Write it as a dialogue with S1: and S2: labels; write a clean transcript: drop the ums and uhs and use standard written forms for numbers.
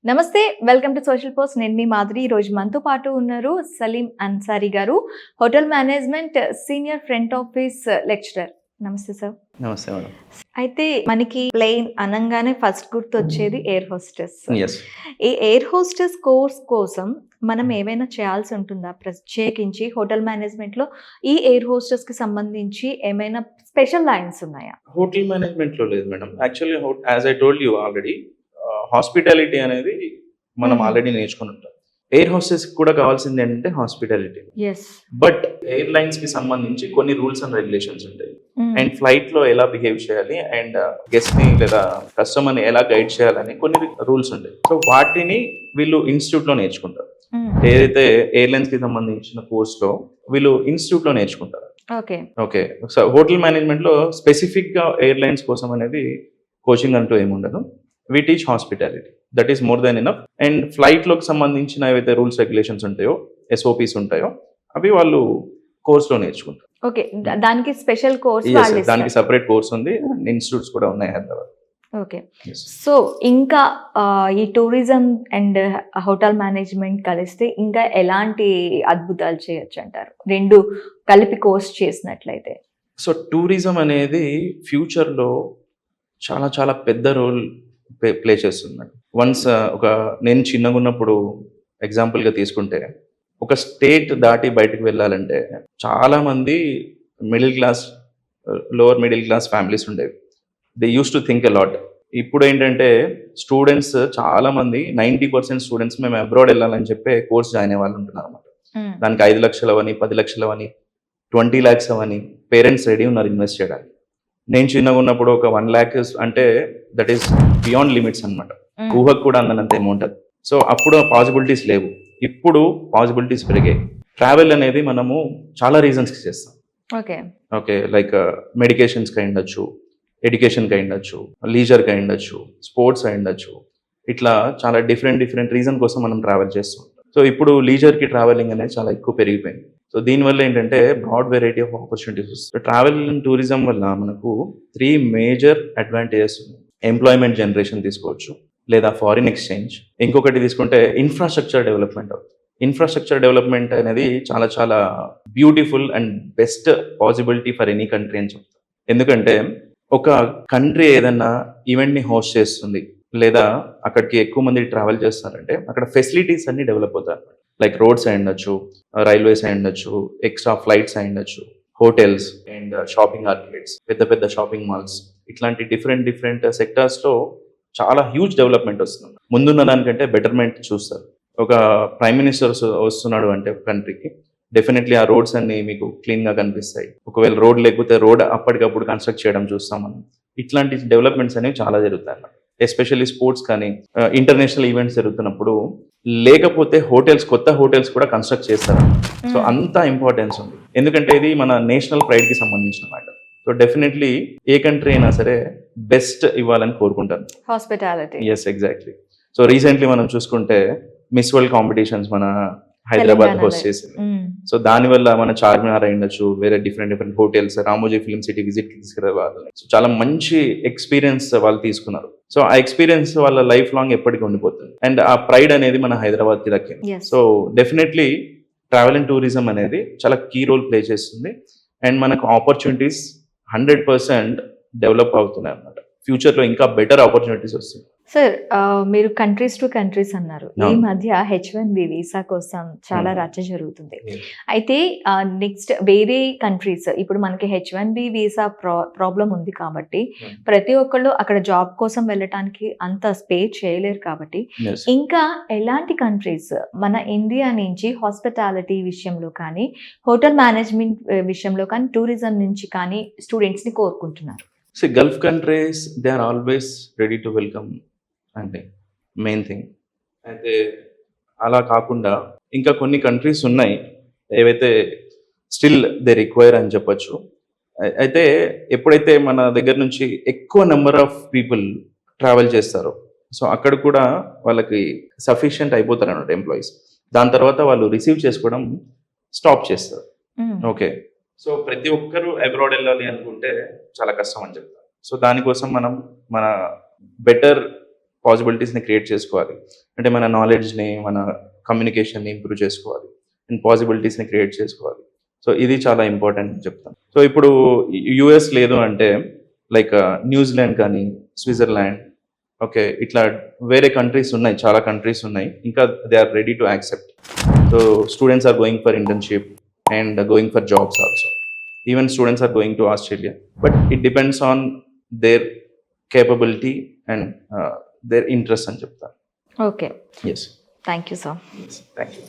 S1: నమస్తే, welcome to social post. నేను మీ మాధురి. ఈ రోజు మనతో పాటు ఉన్నారు సలీం అన్సారీ గారు, hotel management senior front office lecturer. నమస్తే సార్.
S2: నమస్తే మేడం.
S1: అయితే మనకి ప్లేన్ అనంగానే ఫస్ట్ గుర్తొచ్చేది ఎయిర్ హోస్టెస్.
S2: Yes.
S1: ఈ ఎయిర్ హోస్టెస్ కోర్స్ కోసం మనం ఏమైనా చేయాల్సి ఉంటుందా? ప్రత్యేకించి హోటల్ మేనేజ్మెంట్ లో ఈ ఎయిర్ హోస్టెస్ కి సంబంధించి ఏమైనా స్పెషల్ లైన్స్ ఉన్నాయా?
S2: హోటల్ మేనేజ్మెంట్ లో లేదు madam. Actually as I told you already, hospitality అనేది మనం ఆల్రెడీ నేర్చుకుని ఉంటాం. ఎయిర్ హోస్టెస్ కూడా కావాల్సింది ఏంటంటే hospitality.
S1: Yes.
S2: But airlines కి సంబంధించి కొన్ని రూల్స్ అండ్ రెగ్యులేషన్స్ ఉంటాయి. అండ్ ఫ్లైట్ లో ఎలా బిహేవ్ చేయాలి అండ్ గెస్ట్ ని లేదా కస్టమర్ ని ఎలా గైడ్ చేయాలని కొన్ని రూల్స్ ఉంటాయి. సో వాటిని వీళ్ళు ఇన్స్టిట్యూట్ లో నేర్చుకుంటారు. ఏదైతే ఎయిర్లైన్స్ కి సంబంధించిన కోర్స్ లో వీళ్ళు ఇన్స్టిట్యూట్ లో నేర్చుకుంటారు.
S1: Okay.
S2: Okay. So hotel management లో స్పెసిఫిక్ గా ఎయిర్లైన్స్ కోసం అనేది కోచింగ్ అంటూ ఏముండదు. We teach hospitality, that is more than enough. And flight లోకి సంబంధించిన ఏవైతే రూల్స్ రెగ్యులేషన్స్ ఉంటాయో, ఎస్ఓపీస్ ఉంటాయో, అవి వాళ్ళు కోర్స్ లో నేర్చుకుంటారు.
S1: ఓకే. దానికి స్పెషల్ కోర్స్
S2: Yes, దానికి సెపరేట్ కోర్స్ ఉంది. ఇన్స్టిట్యూట్స్ కూడా ఉన్నాయి హైదరాబాద్.
S1: ఓకే.
S2: Yes.
S1: సో ఇంకా ఈ టూరిజం అండ్ హోటల్ మేనేజ్మెంట్ కలిస్తే ఇంకా ఎలాంటి అద్భుతాలు చేయొచ్చు అంటారు, రెండు కలిపి కోర్స్ చేసినట్లయితే?
S2: సో టూరిజం అనేది ఫ్యూచర్ లో చాలా చాలా పెద్ద రోల్ ప్లే చేస్తుంది. వన్స్ నేను చిన్నగా ఉన్నప్పుడు ఎగ్జాంపుల్ గా తీసుకుంటే, ఒక స్టేట్ దాటి బయటకు వెళ్ళాలంటే చాలా మంది middle class, lower middle class families ఉండేవి. They use to think a lot. ఇప్పుడు ఏంటంటే స్టూడెంట్స్ చాలా మంది 90% స్టూడెంట్స్ మేము అబ్రాడ్ వెళ్ళాలని చెప్పి కోర్స్ జాయిన్ అయ్యే వాళ్ళు ఉంటున్నారు అనమాట. దానికి 5 లక్షలు అవని, 10 లక్షలు అవని, 20 lakhs అవని పేరెంట్స్ రెడీ ఉన్నారు ఇన్వెస్ట్ చేయడానికి. నేను చిన్నగా ఉన్నప్పుడు ఒక 1 lakh అంటే దట్ ఈస్ బియాండ్ లిమిట్స్ అనమాట. ఊహకు కూడా అందనంత అమౌంట్ అది. సో అప్పుడు పాసిబిలిటీస్ లేవు. ఇప్పుడు పాసిబిలిటీస్ పెరిగాయి. ట్రావెల్ అనేది మనము చాలా రీజన్స్కి చేస్తాం.
S1: ఓకే.
S2: ఓకే, లైక్ మెడికేషన్స్కి అయ్యుండొచ్చు, ఎడ్యుకేషన్కి అయ్యుండొచ్చు, లీజర్కి అయ్యుండొచ్చు, స్పోర్ట్స్ అయ్యుండొచ్చు. ఇట్లా చాలా డిఫరెంట్ రీజన్ కోసం మనం ట్రావెల్ చేస్తూ ఉంటాం. సో ఇప్పుడు లీజర్కి ట్రావెలింగ్ అనేది చాలా ఎక్కువ పెరిగిపోయింది. సో దీనివల్ల ఏంటంటే బ్రాడ్ వెరైటీ ఆఫ్ ఆపర్చునిటీస్ వస్తాయి. ట్రావెల్ అండ్ టూరిజం వల్ల మనకు 3 మేజర్ అడ్వాంటేజెస్ ఉన్నాయి. ఎంప్లాయ్మెంట్ జనరేషన్ తీసుకోవచ్చు, లేదా ఫారిన్ ఎక్స్చేంజ్. ఇంకొకటి తీసుకుంటే ఇన్ఫ్రాస్ట్రక్చర్ డెవలప్మెంట్ అవుతుంది. ఇన్ఫ్రాస్ట్రక్చర్ డెవలప్మెంట్ అనేది చాలా చాలా beautiful and best possibility for any country అని చెప్తాం. ఎందుకంటే ఒక కంట్రీ ఏదన్నా ఈవెంట్ని హోస్ట్ చేస్తుంది, లేదా అక్కడికి ఎక్కువ మంది ట్రావెల్ చేస్తారంటే అక్కడ ఫెసిలిటీస్ అన్ని డెవలప్ అవుతాయి. లైక్ రోడ్స్ అయి ఉండొచ్చు, రైల్వేస్ అయి ఉండొచ్చు, ఎక్స్ట్రా ఫ్లైట్స్ అయి ఉండొచ్చు, హోటల్స్ అండ్ షాపింగ్ ఆర్కేడ్స్, పెద్ద పెద్ద షాపింగ్ మాల్స్, ఇట్లాంటి డిఫరెంట్ సెక్టార్స్లో చాలా హ్యూజ్ డెవలప్మెంట్ వస్తుంది. ముందున్న దానికంటే బెటర్మెంట్ చూస్తారు. ఒక ప్రైమ్ మినిస్టర్ వస్తున్నాడు అంటే ఒక కంట్రీకి, డెఫినెట్లీ ఆ రోడ్స్ అన్ని మీకు క్లీన్గా కనిపిస్తాయి. ఒకవేళ రోడ్ లేకపోతే రోడ్ అప్పటికప్పుడు కన్స్ట్రక్ట్ చేయడం చూస్తాం మనం. ఇట్లాంటి డెవలప్మెంట్స్ అనేవి చాలా జరుగుతాయి అన్నమాట. ఎస్పెషల్లీ స్పోర్ట్స్ కానీ ఇంటర్నేషనల్ ఈవెంట్స్ జరుగుతున్నప్పుడు లేకపోతే కొత్త హోటల్స్ కూడా కన్స్ట్రక్ట్ చేస్తారు. సో అంత ఇంపార్టెన్స్ ఉంది, ఎందుకంటే ఇది మన నేషనల్ ప్రైడ్కి సంబంధించిన మాట. సో డెఫినెట్లీ ఏ కంట్రీ అయినా సరే బెస్ట్ ఇవ్వాలని కోరుకుంటాను.
S1: Hospitality.
S2: Yes, exactly. So recently మనం చూసుకుంటే మిస్ వరల్డ్ కాంపిటీషన్స్ మన హైదరాబాద్ హోస్ట్ చేసింది. సో దానివల్ల మన చార్మినార్ అయ్యుండొచ్చు, వేరే different hotels, Ramoji film city visit తీసుకురావాలి. సో చాలా మంచి ఎక్స్పీరియన్స్ వాళ్ళు తీసుకున్నారు. సో ఆ ఎక్స్పీరియన్స్ వాళ్ళ లైఫ్ లాంగ్ ఎప్పటికీ ఉండిపోతుంది. అండ్ ఆ ప్రైడ్ అనేది మన హైదరాబాద్ కి దక్కింది. So definitely travel and tourism అనేది చాలా కీ రోల్ ప్లే చేస్తుంది. అండ్ మనకు ఆపర్చునిటీస్ 100% డెవలప్ అవుతున్నాయి అన్నమాట. ఫ్యూచర్ లో ఇంకా బెటర్ ఆపర్చునిటీస్ వస్తుంది.
S1: సార్, మీరు కంట్రీస్ టు కంట్రీస్ అన్నారు. ఈ మధ్య H1B వీసా కోసం చాలా రచ్చ జరుగుతుంది. అయితే నెక్స్ట్ వేరే కంట్రీస్, ఇప్పుడు మనకి H1B వీసా ప్రాబ్లం ఉంది కాబట్టి ప్రతి ఒక్కళ్ళు అక్కడ జాబ్ కోసం వెళ్ళటానికి అంత స్పేర్ చేయలేరు కాబట్టి ఇంకా ఎలాంటి కంట్రీస్ మన ఇండియా నుంచి హాస్పిటాలిటీ విషయంలో కానీ, హోటల్ మేనేజ్మెంట్ విషయంలో కానీ, టూరిజం నుంచి కానీ స్టూడెంట్స్ ని కోరుకుంటున్నారు?
S2: So Gulf countries they are always ready to welcome అంటే మెయిన్ థింగ్. అయితే అలా కాకుండా ఇంకా కొన్ని కంట్రీస్ ఉన్నాయి ఏవైతే స్టిల్ దే రిక్వైర్ అని చెప్పొచ్చు. అయితే ఎప్పుడైతే మన దగ్గర నుంచి ఎక్కువ నెంబర్ ఆఫ్ పీపుల్ ట్రావెల్ చేస్తారో, సో అక్కడ కూడా వాళ్ళకి సఫిషియంట్ అయిపోతారు అన్నమాట ఎంప్లాయీస్. దాని తర్వాత వాళ్ళు రిసీవ్ చేసుకోవడం స్టాప్ చేస్తారు. ఓకే. సో ప్రతి ఒక్కరూ అబ్రాడ్ వెళ్ళాలి అనుకుంటే చాలా కష్టం అని చెప్తారు. సో దానికోసం మనం మన బెటర్ పాసిబిలిటీస్ని క్రియేట్ చేసుకోవాలి. అంటే మన నాలెడ్జ్ని, మన కమ్యూనికేషన్ని ఇంప్రూవ్ చేసుకోవాలి అండ్ పాసిబిలిటీస్ని క్రియేట్ చేసుకోవాలి. సో ఇది చాలా ఇంపార్టెంట్ చెప్తాను. సో ఇప్పుడు యుఎస్ లేదు అంటే లైక్ న్యూజిలాండ్ కానీ, స్విట్జర్లాండ్, ఓకే, ఇట్లా వేరే కంట్రీస్ ఉన్నాయి, చాలా కంట్రీస్ ఉన్నాయి, ఇంకా they are ready to accept. So students are going for internship and going for jobs also. Even students are going to Australia, but it depends on their capability and their interest అని చెప్తాను.
S1: Okay,
S2: yes,
S1: thank you sir.
S2: Thank you.